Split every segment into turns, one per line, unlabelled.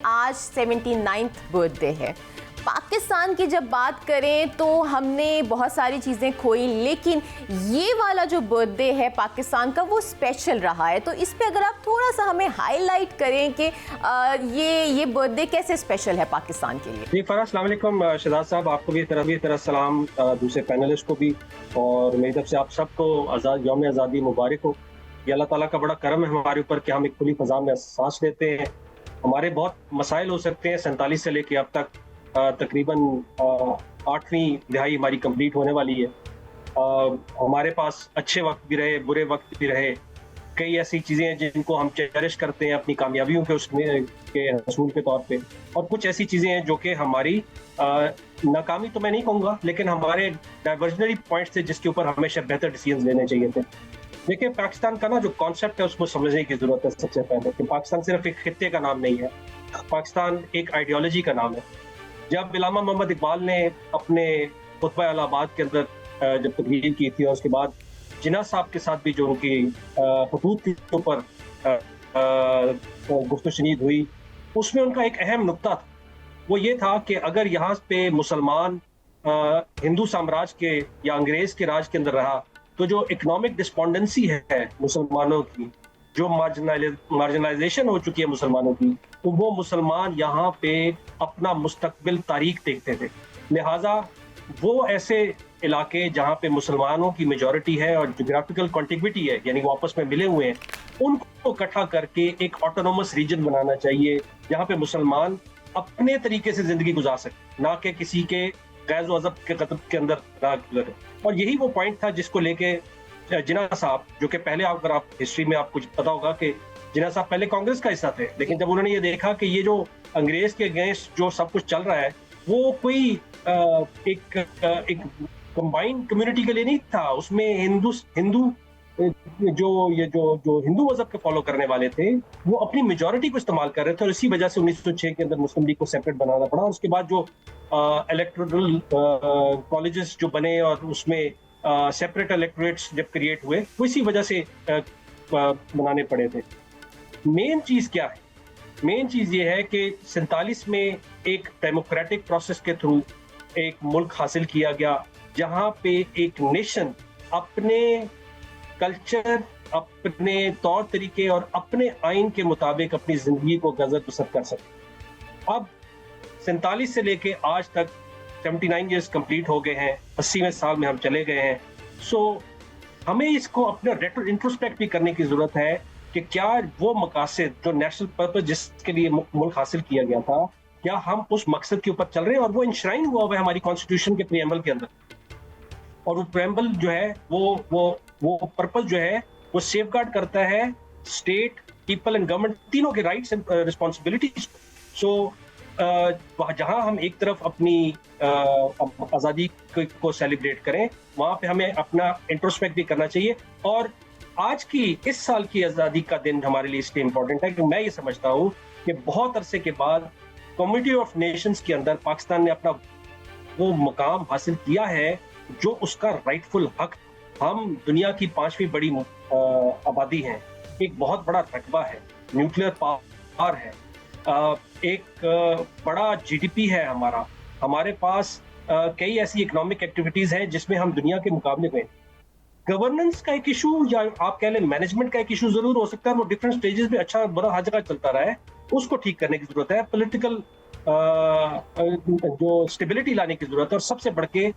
आज 79th birthday है। पाकिस्तान की जब बात करें तो हमने बहुत सारी चीज़ें खोई, लेकिन ये वाला जो बर्थडे है पाकिस्तान का वो स्पेशल रहा है। तो इस पे अगर आप थोड़ा सा हमें हाईलाइट करें कि ये बर्थडे कैसे स्पेशल है पाकिस्तान के लिए।
जी फराज, अस्सलाम वालेकुम। शहजाद साहब, आपको भी तरह सलाम, दूसरे पैनलिस्ट को भी, और मेरी तरफ से आप सबको यौम आज़ादी मुबारक हो। ये अल्लाह ताला का बड़ा करम है हमारे ऊपर कि हम एक खुली फजा में सांस लेते हैं। हमारे बहुत मसाइल हो सकते हैं, 47 से लेके अब तक तकरीबन 8वीं दिहाई हमारी कंप्लीट होने वाली है। हमारे पास अच्छे वक्त भी रहे, बुरे वक्त भी रहे। कई ऐसी चीज़ें हैं जिनको हम चेरिश करते हैं अपनी कामयाबियों के उसमें के हसूल के तौर पे, और कुछ ऐसी चीज़ें हैं जो कि हमारी नाकामी तो मैं नहीं कहूँगा, लेकिन हमारे डाइवर्जनरी पॉइंट्स थे जिसके ऊपर हमेशा बेहतर डिसीजन लेने चाहिए थे। देखिए, पाकिस्तान का ना जो कॉन्सेप्ट है उसको समझने की जरूरत है। सबसे पहले कि पाकिस्तान सिर्फ एक खित्ते का नाम नहीं है, पाकिस्तान एक आइडियोलॉजी का नाम है। जब इल्लामा मोहम्मद इकबाल ने अपने खुतबा अलाहाबाद के अंदर जब तकरीर की थी, और उसके बाद जिन्ना साहब के साथ भी जो उनकी हुदूद के ऊपर गुफ्तगू शनीद हुई, उसमें उनका एक अहम नुक्ता था। वो ये था कि अगर यहाँ पे मुसलमान हिंदू साम्राज्य के या अंग्रेज के राज के अंदर रहा, तो जो इकोनॉमिक डिस्पोंडेंसी है मुसलमानों की, जो मार्जिनलाइजेशन हो चुकी है मुसलमानों की, तो वो मुसलमान यहाँ पे अपना मुस्तकबिल तारीख देखते थे। लिहाजा वो ऐसे इलाके जहाँ पे मुसलमानों की मेजॉरिटी है और जोग्राफिकल कॉन्टिग्विटी है, यानी वो आपस में मिले हुए हैं, उनको इकट्ठा करके एक ऑटोनोमस रीजन बनाना चाहिए जहाँ पे मुसलमान अपने तरीके से जिंदगी गुजार सके, ना कि किसी के गैज़ अज़ब के कदम के अंदर रह गुजरे। और यही वो पॉइंट था जिसको लेके जिन्ना साहब, जो कि पहले अगर आप हिस्ट्री में आपको पता होगा कि जिन्ना साहब पहले कांग्रेस का हिस्सा थे, लेकिन जब उन्होंने ये देखा कि ये जो अंग्रेज के अगेंस्ट जो सब कुछ चल रहा है वो कोई एक कंबाइंड कम्युनिटी के लिए नहीं था, उसमें हिंदू जो हिंदू मजहब के फॉलो करने वाले थे वो अपनी मेजॉरिटी को इस्तेमाल कर रहे थे, और इसी वजह से 1906 के अंदर मुस्लिम लीग को सेपरेट बनाना पड़ा। और उसके बाद जो इलेक्टोरल कॉलेजेस जो बने और उसमें सेपरेट इलेक्टोरेट्स जब क्रिएट हुए, वो इसी वजह से बनाने पड़े थे। मेन चीज क्या है? मेन चीज ये है कि 47 में एक डेमोक्रेटिक प्रोसेस के थ्रू एक मुल्क हासिल किया गया जहां पे एक नेशन अपने कल्चर, अपने तौर तरीके और अपने आइन के मुताबिक अपनी जिंदगी को गुजर बसर कर सके। अब 47 से लेके आज तक 79 ईयर्स कंप्लीट हो गए हैं, 80वें साल में हम चले गए हैं। सो हमें इसको अपना इंट्रोस्पेक्ट भी करने की जरूरत है कि क्या वो मकासद जो नेशनल पर्पस जिसके लिए मुल्क हासिल किया गया था, क्या हम उस मकसद के ऊपर चल रहे हैं? और वो इंश्राइन हुआ है हमारी कॉन्स्टिट्यूशन के प्रीएम्बल के अंदर, और वो प्रीएम्बल जो है वो पर्पस जो है वो सेफगार्ड करता है स्टेट, पीपल एंड गवर्नमेंट तीनों के राइट्स एंड रिस्पॉन्सिबिलिटीज। सो जहां हम एक तरफ अपनी आज़ादी को सेलिब्रेट करें, वहां पे हमें अपना इंट्रोस्पेक्ट भी करना चाहिए। और आज की इस साल की आज़ादी का दिन हमारे लिए इसलिए इम्पोर्टेंट है कि मैं ये समझता हूँ कि बहुत अरसे के बाद कम्युनिटी ऑफ नेशंस के अंदर पाकिस्तान ने अपना वो मुकाम हासिल किया है जो उसका राइटफुल हक। हम दुनिया की 5वीं बड़ी आबादी हैं, एक बहुत बड़ा रकबा है, न्यूक्लियर पावर है, एक बड़ा जीडीपी है हमारा, हमारे पास कई ऐसी इकोनॉमिक एक्टिविटीज हैं जिसमें हम दुनिया के मुकाबले में। गवर्नेंस का एक इशू या आप कह लें मैनेजमेंट का एक इशू जरूर हो सकता है, वो डिफरेंट स्टेजेस में अच्छा बुरा हर जगह चलता रहा है, उसको ठीक करने की जरूरत है। पॉलिटिकल जो स्टेबिलिटी लाने की जरूरत है, और सबसे बढ़ के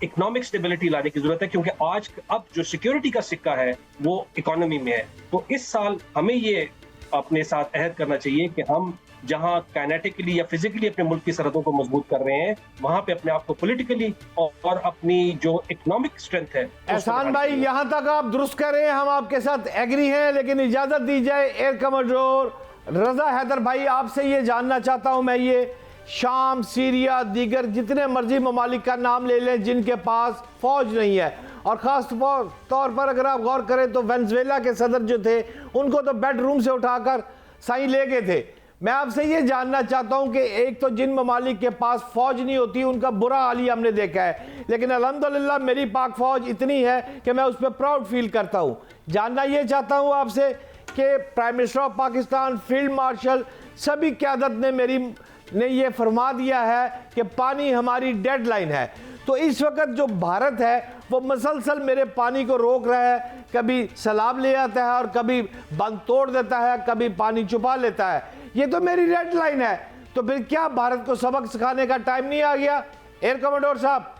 इकोनॉमिक स्टेबिलिटी लाने की जरूरत है, क्योंकि आज अब जो सिक्योरिटी का सिक्का है वो इकोनॉमी में है। तो इस साल हमें ये अपने साथ अहद करना चाहिए कि हम जहां काइनेटिकली या फिजिकली अपने मुल्क की सरहदों को मजबूत कर रहे हैं, वहां पे अपने आप को पॉलिटिकली और अपनी जो इकोनॉमिक स्ट्रेंथ है।
एहसान भाई, यहां तक आप दुरुस्त करें, हम आपके साथ एग्री हैं, लेकिन इजाजत दी जाए एयर कमांडर रजा हैदर भाई, आपसे ये जानना चाहता हूं मैं, ये शाम, सीरिया, दीगर जितने मर्जी ममालिक का नाम ले लें जिनके पास फौज नहीं है, और ख़ास तौर पर अगर आप गौर करें तो वेनेजुएला के सदर जो थे उनको तो बेडरूम से उठाकर साईं ले गए थे। मैं आपसे ये जानना चाहता हूं कि एक तो जिन ममालिक के पास फौज नहीं होती उनका बुरा हाल हमने देखा है, लेकिन अल्हम्दुलिल्लाह मेरी पाक फौज इतनी है कि मैं उस पर प्राउड फील करता हूं। जानना ये चाहता हूं आपसे कि prime minister of Pakistan, field marshal सभी क़यादत ने ये फरमा दिया है कि पानी हमारी डेडलाइन है। तो इस वक्त जो भारत है वो मसलसल मेरे पानी को रोक रहा है, कभी सैलाब ले आता है और कभी बंद तोड़ देता है, कभी पानी छुपा लेता है। ये तो मेरी रेड लाइन है, तो फिर क्या भारत को सबक सिखाने का टाइम नहीं आ गया? एयर कमांडर साहब।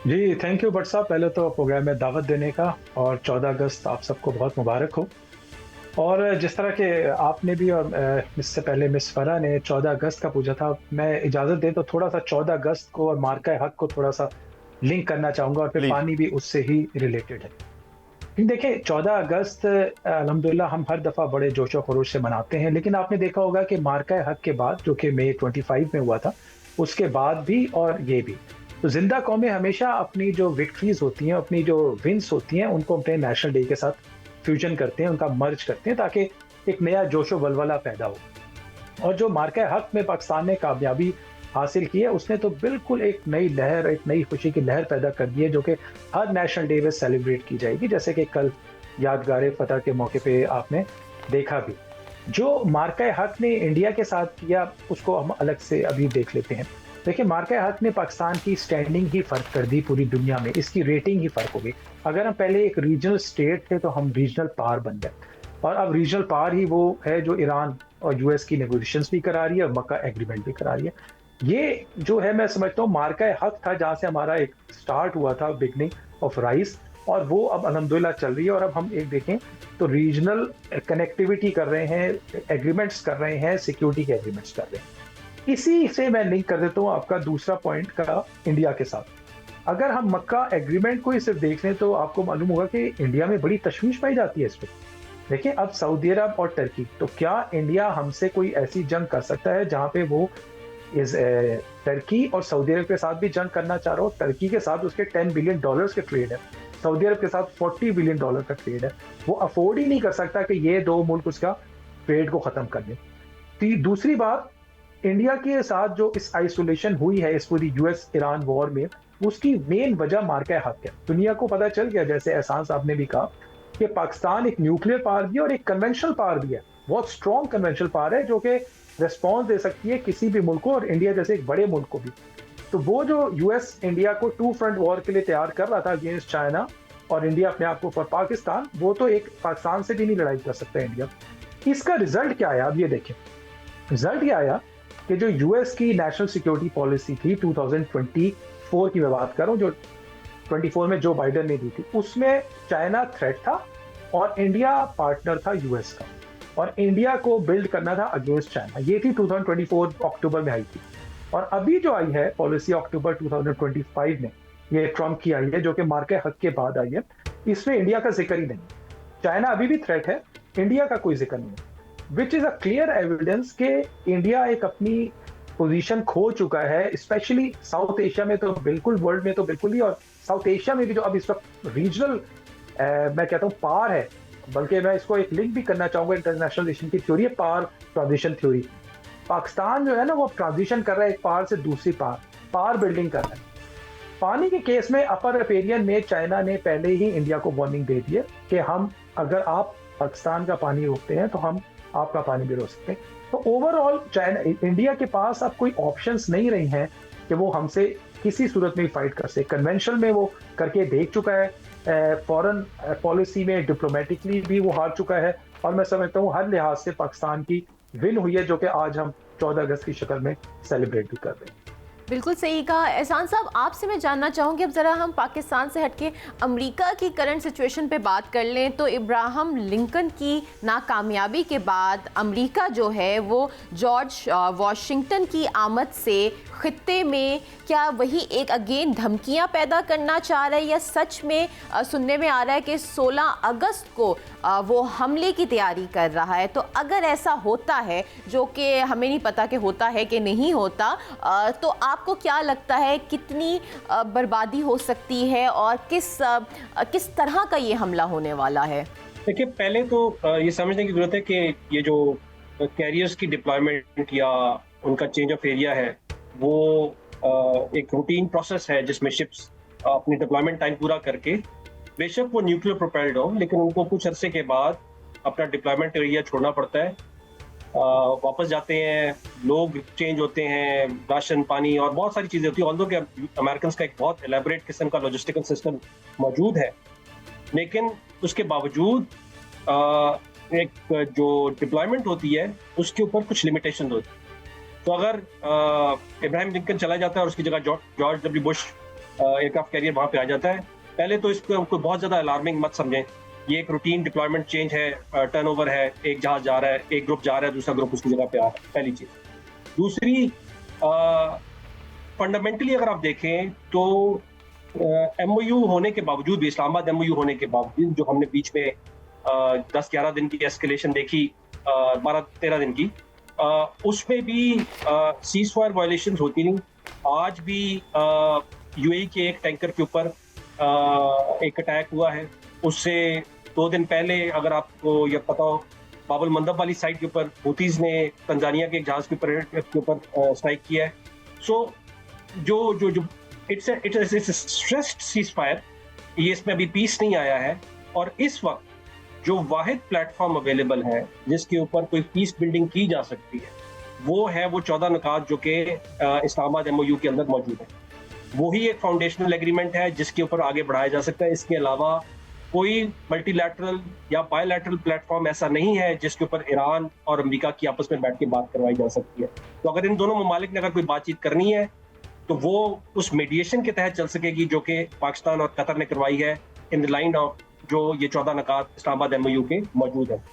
जी थैंक यू भट्ट साहब, पहले तो प्रोग्राम में दावत देने का, और 14 अगस्त आप सबको बहुत मुबारक हो। और जिस तरह के आपने भी और इससे पहले मिस फरा ने 14 अगस्त का पूछा था, मैं इजाज़त दें तो थोड़ा सा 14 अगस्त को और मार्का हक को थोड़ा सा लिंक करना चाहूँगा, और फिर पानी भी उससे ही रिलेटेड है। देखिए 14 अगस्त अल्हम्दुलिल्लाह हम हर दफ़ा बड़े जोशो खरोश से मनाते हैं, लेकिन आपने देखा होगा कि मार्का हक के बाद, जो कि मई 25 में हुआ था, उसके बाद भी और ये भी, तो जिंदा कौमें हमेशा अपनी जो विक्ट्रीज होती हैं, अपनी जो विन्स होती हैं, उनको अपने नेशनल डे के साथ फ्यूजन करते हैं, उनका मर्ज करते हैं, ताकि एक नया जोशो वलवला पैदा हो। और जो मार्का हक में पाकिस्तान ने कामयाबी हासिल की है, उसने तो बिल्कुल एक नई लहर, एक नई खुशी की लहर पैदा कर दी है, जो कि हर नेशनल डे में सेलिब्रेट की जाएगी, जैसे कि कल यादगार फतह के मौके पे आपने देखा भी। जो मार्का हक ने इंडिया के साथ किया उसको हम अलग से अभी देख लेते हैं। देखिए मार्का हक ने पाकिस्तान की स्टैंडिंग ही फ़र्क कर दी पूरी दुनिया में, इसकी रेटिंग ही फ़र्क हो गई। अगर हम पहले एक रीजनल स्टेट थे तो हम रीजनल पावर बन गए, और अब रीजनल पावर ही वो है जो ईरान और यूएस की नेगोशिएशंस भी करा रही है और मक्का एग्रीमेंट भी करा रही है। ये जो है मैं समझता हूँ मार्का हक था, जहाँ से हमारा एक स्टार्ट हुआ था, बिगनिंग ऑफ राइस, और वो अब अल्हम्दुलिल्लाह चल रही है। और अब हम एक देखें तो रीजनल कनेक्टिविटी कर रहे हैं, एग्रीमेंट्स कर रहे हैं, सिक्योरिटी के एग्रीमेंट्स कर रहे हैं। इसी से मैं लिंक कर देता हूँ आपका दूसरा पॉइंट का इंडिया के साथ। अगर हम मक्का एग्रीमेंट को ही सिर्फ देख लें तो आपको मालूम होगा कि इंडिया में बड़ी तशवीश पाई जाती है इस पर। देखिए अब सऊदी अरब और टर्की, तो क्या इंडिया हमसे कोई ऐसी जंग कर सकता है जहाँ पे वो टर्की और सऊदी अरब के साथ भी जंग करना चाह रहा हो? टर्की के साथ उसके $10 बिलियन के ट्रेड है, सऊदी अरब के साथ $40 बिलियन का ट्रेड है। वो अफोर्ड ही नहीं कर सकता कि ये दो मुल्क उसका ट्रेड को खत्म कर दें। दूसरी बात, इंडिया के साथ जो इस आइसोलेशन हुई है इस पूरी यूएस ईरान वॉर में, उसकी मेन वजह मार्का हक है। दुनिया को पता चल गया, जैसे एहसान साहब ने भी कहा, कि पाकिस्तान एक न्यूक्लियर पावर भी है और एक कन्वेंशनल पावर भी है, बहुत स्ट्रॉन्ग कन्वेंशनल पावर है, जो कि रिस्पॉन्स दे सकती है किसी भी मुल्क को, और इंडिया जैसे एक बड़े मुल्क को भी। तो वो जो यूएस इंडिया को 2 फ्रंट वॉर के लिए तैयार कर रहा था अगेंस्ट चाइना, और इंडिया अपने आप को फॉर पाकिस्तान, वो तो एक पाकिस्तान से भी नहीं लड़ाई कर सकता इंडिया। इसका रिजल्ट क्या आया? अब ये देखें, रिजल्ट ये आया कि जो यूएस की नेशनल सिक्योरिटी पॉलिसी थी 2024 की मैं बात कर रहा हूँ, जो 24 में जो बाइडेन ने दी थी, उसमें चाइना थ्रेट था और इंडिया पार्टनर था यूएस का, और इंडिया को बिल्ड करना था अगेंस्ट चाइना। ये थी 2024 अक्टूबर में आई थी। और अभी जो आई है पॉलिसी अक्टूबर 2025 में, ये ट्रम्प की आई है, जो कि मार्का हक के बाद आई है, इसमें इंडिया का जिक्र ही नहीं। चाइना अभी भी थ्रेट है, इंडिया का कोई जिक्र नहीं है, which is a clear evidence कि इंडिया एक अपनी पोजीशन खो चुका है, स्पेशली साउथ एशिया में तो बिल्कुल, वर्ल्ड में तो बिल्कुल ही, और साउथ एशिया में भी जो अब इस वक्त रीजनल मैं कहता हूँ पावर है, बल्कि मैं इसको एक लिंक भी करना चाहूंगा इंटरनेशनलाइजेशन की थ्योरी है, पावर ट्रांजिशन थ्योरी। पाकिस्तान जो है ना, वो ट्रांजिशन कर रहा है एक पावर से दूसरी पावर बिल्डिंग कर रहा है। पानी के केस में अपर रिपेरियन में चाइना ने पहले ही इंडिया को वार्निंग दे दी है कि हम, अगर आप पाकिस्तान का पानी रोकते हैं तो हम आपका पानी भी रोक सकते हैं। तो ओवरऑल चाइना, इंडिया के पास अब कोई ऑप्शंस नहीं रही हैं कि वो हमसे किसी सूरत में फाइट कर सके। कन्वेंशनल में वो करके देख चुका है, फॉरेन पॉलिसी में डिप्लोमेटिकली भी वो हार चुका है, और मैं समझता हूँ हर लिहाज से पाकिस्तान की विन हुई है, जो कि आज हम 14 अगस्त की शक्ल में सेलिब्रेट भी कर रहे हैं।
बिल्कुल सही कहा एहसान साहब। आपसे मैं जानना चाहूँगी, अब ज़रा हम पाकिस्तान से हटके अमेरिका की करंट सिचुएशन पे बात कर लें। तो इब्राहिम लिंकन की नाकामयाबी के बाद अमेरिका जो है वो जॉर्ज वाशिंगटन की आमद से खित्ते में क्या वही एक अगेन धमकियां पैदा करना चाह रहा है, या सच में सुनने में आ रहा है कि 16 अगस्त को वो हमले की तैयारी कर रहा है? तो अगर ऐसा होता है, जो कि हमें नहीं पता कि होता है कि नहीं होता, तो आपको क्या लगता है कितनी बर्बादी हो सकती है और किस तरह का ये हमला होने वाला है?
देखिए, पहले तो ये समझने की जरूरत है कि ये जो कैरियर्स की डिप्लॉयमेंट या उनका चेंज ऑफ एरिया है, वो एक रूटीन प्रोसेस है जिसमें शिप्स अपनी डिप्लॉयमेंट टाइम पूरा करके, बेशक वो न्यूक्लियर प्रोपेल्ड हो, लेकिन उनको कुछ अरसे के बाद अपना डिप्लॉयमेंट एरिया छोड़ना पड़ता है वापस जाते हैं, लोग चेंज होते हैं, राशन पानी और बहुत सारी चीज़ें होती हैं। ऑल्दो कि अमेरिकन का एक बहुत एलेबरेट किस्म का लॉजिस्टिकल सिस्टम मौजूद है, लेकिन उसके बावजूद एक जो डिप्लॉयमेंट होती है उसके ऊपर कुछ लिमिटेशन होती है। तो अगर इब्राहिम लिंकन चला जाता है और उसकी जगह George W Bush aircraft carrier वहाँ पे आ जाता है, पहले तो इसको कोई बहुत ज़्यादा अलार्मिंग मत समझें। ये एक रूटीन डिप्लॉयमेंट चेंज है, टर्नओवर है, एक जहाज जा रहा है, एक ग्रुप जा रहा है, दूसरा ग्रुप उसकी जगह पे आ रहा है, पहली चीज़। दूसरी, फंडामेंटली अगर आप देखें तो MOU होने के बावजूद भी, इस्लामाबाद MOU होने के बावजूद, जो हमने बीच में 10-11 दिन की एस्केलेशन देखी, 12-13 दिन की, उसमें भी सीज फायर वायलेशन होती नहीं। आज भी UAE के एक टैंकर के ऊपर एक अटैक हुआ है। उससे 2 दिन पहले, अगर आपको ये पता हो, बाबुल मंदब वाली साइड के ऊपर हुतीज ने तंजानिया के एक जहाज के ऊपर स्ट्राइक किया है। सो जो इट्स स्ट्रेस्ड सीज फायर, ये इसमें अभी पीस नहीं आया है। और इस वक्त जो वाहिद प्लेटफॉर्म अवेलेबल है जिसके ऊपर कोई पीस बिल्डिंग की जा सकती है, वो है वो 14 नुकात जो कि इस्लामाबाद MOU के अंदर मौजूद है। वही एक फाउंडेशनल एग्रीमेंट है जिसके ऊपर आगे बढ़ाया जा सकता है। इसके अलावा कोई मल्टीलैटरल या बायलैटरल प्लेटफॉर्म ऐसा नहीं है जिसके ऊपर ईरान और अमेरिका की आपस में बैठ के बात करवाई जा सकती है। तो अगर इन दोनों ममालिक ने अगर कोई बातचीत करनी है तो वो उस मीडिएशन के तहत चल सकेगी जो कि पाकिस्तान और कतर ने करवाई है, इन द लाइन ऑफ जो ये 14 नुकात इस्लामाबाद MOU के मौजूद है।